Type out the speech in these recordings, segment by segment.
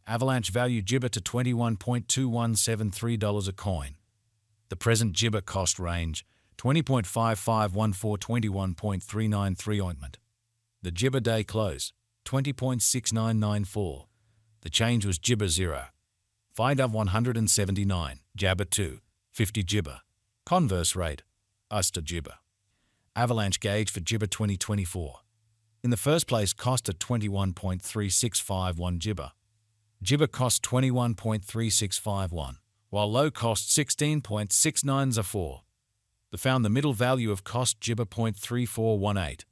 Avalanche value Jibber to $21.2173 a coin. The present Jibber cost range, 20.5514 21.393 ointment. The Jibber day close, 20.6994. The change was Jibber 0. FIDAV 179, Jabber 2, 50 Jibber. Converse rate, Uster Jibber. Avalanche gauge for Jibber 2024. In the first place, cost at 21.3651 Jibber. Jibber cost 21.3651, while low cost 16.6904. The found the middle value of cost Jibber 0.3418.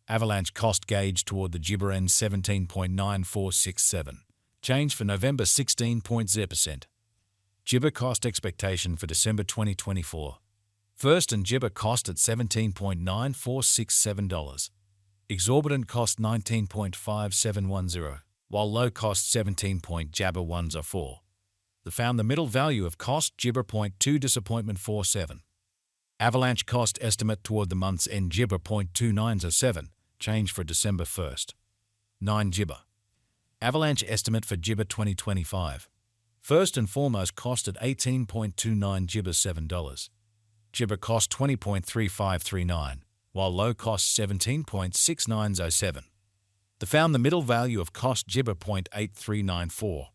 Avalanche cost gauge toward the Jibber end 17.9467. Change for November 16.0%. Jibber cost expectation for December 2024. First and Jibber cost at $17.9467. Exorbitant cost 19.5710, while low cost 17.104. The found the middle value of cost Jibber 0.2 disappointment 47. Avalanche cost estimate toward the month's end Jibber 0.2907, change for December 1st. 9 Jibber. Avalanche estimate for Jibber 2025. First and foremost cost at 18.29 Jibber $7. Jibber cost 20.3539, while low cost 17.6907. The found the middle value of cost Jibber 0.8394.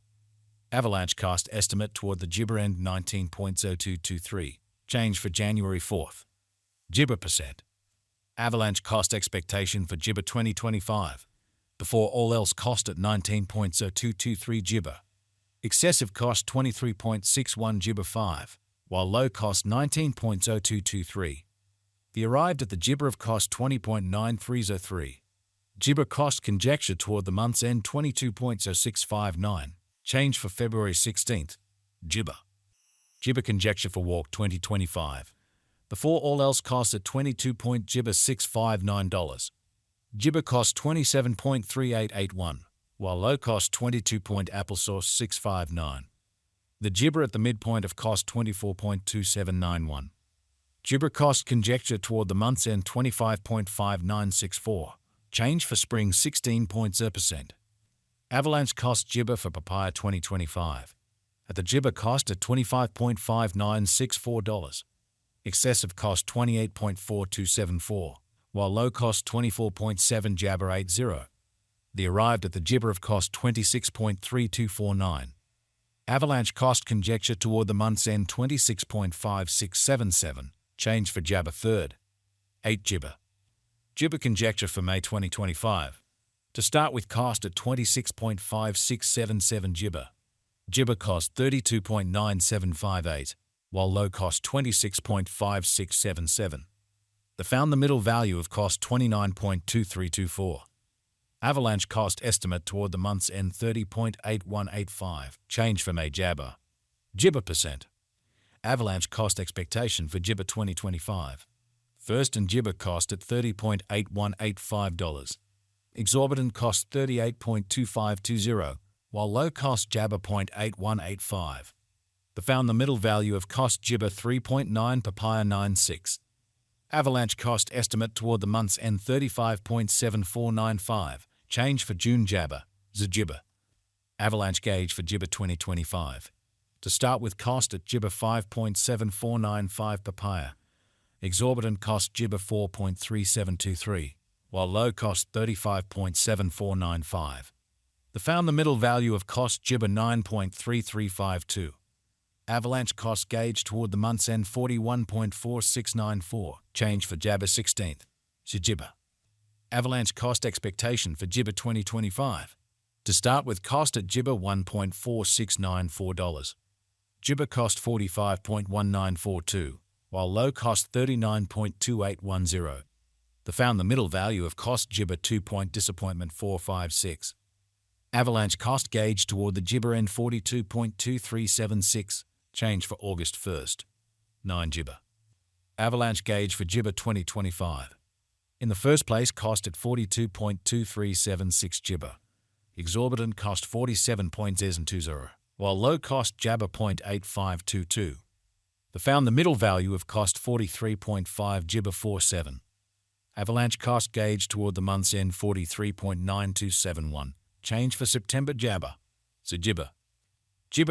Avalanche cost estimate toward the Jibber end 19.0223, change for January 4th. Jibber percent. Avalanche cost expectation for Jibber 2025. Before all else cost at 19.0223 Jibber. Excessive cost 23.61 Jibber 5, while low cost 19.0223. The arrived at the Jibber of cost 20.9303. Jibber cost conjecture toward the month's end 22.0659, change for February 16th. Jibber. Jibber conjecture for walk 2025. Before all else cost at $22.659. Jibber cost 27.3881, while low cost 22.applesauce 659. The Jibber at the midpoint of cost 24.2791. Jibber cost conjecture toward the month's end 25.5964, change for spring 16%. Avalanche cost Jibber for papaya 2025. At the Jibber cost at $25.5964. Excessive cost 28.4274, while low cost 24.7 Jabber 80. The arrived at the Jibber of cost 26.3249. Avalanche cost conjecture toward the month's end 26.5677, change for Jabber 3rd. 8 Jibber. Jibber conjecture for May 2025. To start with cost at 26.5677 Jibber. Jibber cost 32.9758, while low cost 26.5677. The found the middle value of cost 29.2324. Avalanche cost estimate toward the month's end 30.8185, change for May Jabber. Jibber percent. Avalanche cost expectation for Jibber 2025. First and Jibber cost at $30.8185. Exorbitant cost 38.2520, while low cost Jabber 0.8185. The found the middle value of cost Jibber 3.9 papaya 96. Avalanche cost estimate toward the month's end 35.7495, change for June Jabber, Jibber. Avalanche gauge for Jibber 2025. To start with cost at Jibber 5.7495 papaya. Exorbitant cost Jibber 4.3723, while low cost 35.7495. The found the middle value of cost Jibber 9.3352. Avalanche cost gauge toward the month's end 41.4694, change for Jabber 16th. Jibber. Avalanche cost expectation for Jibber 2025. To start with cost at Jibber $1.4694. Jibber cost 45.1942, while low cost 39.2810. The found the middle value of cost Jibber 2. Disappointment 456. Avalanche cost gauge toward the Jibber end 42.2376, change for August 1st. 9 Jibber. Avalanche gauge for Jibber 2025. In the first place cost at 42.2376 Jibber. Exorbitant cost 47.020, while low cost Jabber 0.8522. The found the middle value of cost 43.5 Jibber 47. Avalanche cost gauge toward the month's end 43.9271, change for September Jabber. So Gibber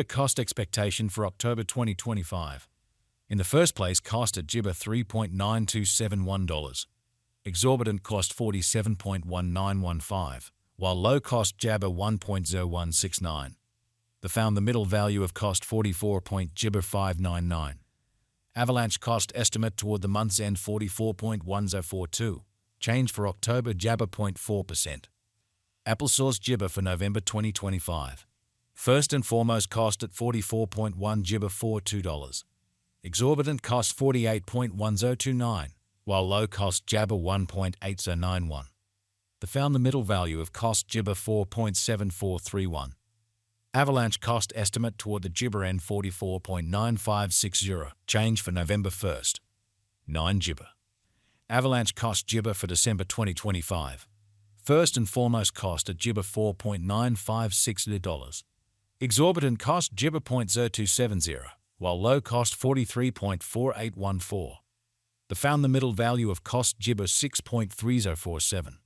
cost expectation for October 2025. In the first place, cost at Gibber $3.9271. Exorbitant cost $47.1915, while low cost Jabber $1.0169. The found the middle value of cost $44.599. Avalanche cost estimate toward the month's end $44.1042. Change for October Jabber 0.4%. Applesauce Gibber for November 2025. First and foremost cost at $44.1 Gibber $42. Exorbitant cost $48.1029, while low cost Jabber $1.8091. The found the middle value of cost Gibber $4.7431. Avalanche cost estimate toward the Gibber end $44.9560. Change for November 1st. 9 Gibber. Avalanche cost Gibber for December 2025. First and foremost cost at Gibber $4.956. Exorbitant cost Gibber $0.0270, while low cost $43.4814. The found the middle value of cost Gibber $6.3047.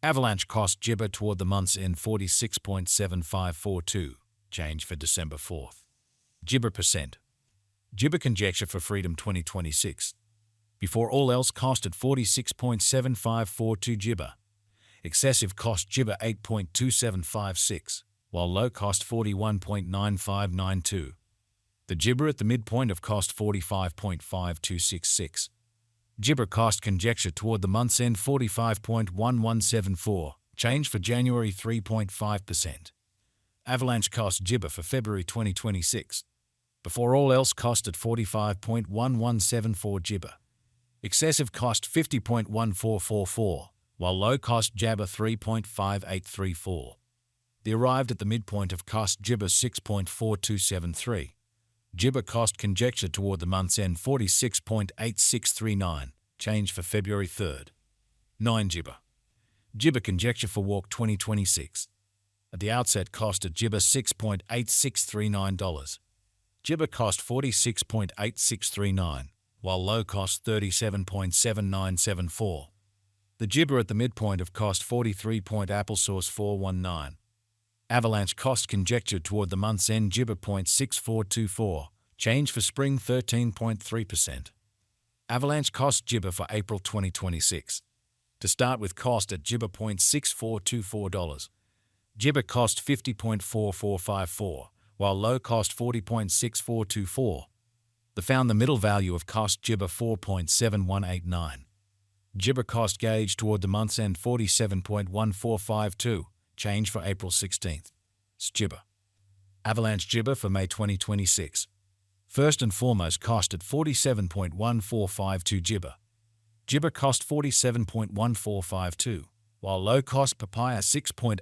Avalanche cost Gibber toward the month's end $46.7542. Change for December 4th. Gibber percent. Gibber conjecture for Freedom 2026. Before all else cost at $46.7542 Gibber. Excessive cost Gibber $8.2756, while low cost $41.9592. The Gibber at the midpoint of cost $45.5266. Gibber cost conjecture toward the month's end $45.1174. Change for January 3.5%. Avalanche cost Gibber for February 2026. Before all else cost at $45.1174 Gibber. Excessive cost $50.1444, while low cost Jabber $3.5834. They arrived at the midpoint of cost Gibber $6.4273. Gibber cost conjecture toward the month's end $46.8639. Change for February 3rd. 9 Gibber. Gibber conjecture for Walk 2026. At the outset cost at Gibber $6.8639. Gibber cost $46.8639, while low cost $37.7974. The Gibber at the midpoint of cost $43.applesauce419. Avalanche cost conjecture toward the month's end Gibber $0.6424. Change for spring 13.3%. Avalanche cost Gibber for April 2026. To start with cost at Gibber $0.6424. Gibber cost $50.4454, while low cost $40.6424. The found the middle value of cost Gibber $4.7189. Gibber cost gauge toward the month's end $47.1452. Change for April 16th. Gibber. Avalanche Gibber for May 2026. First and foremost cost at $47.1452 Gibber. Gibber cost $47.1452, while low cost Papaya $6.82.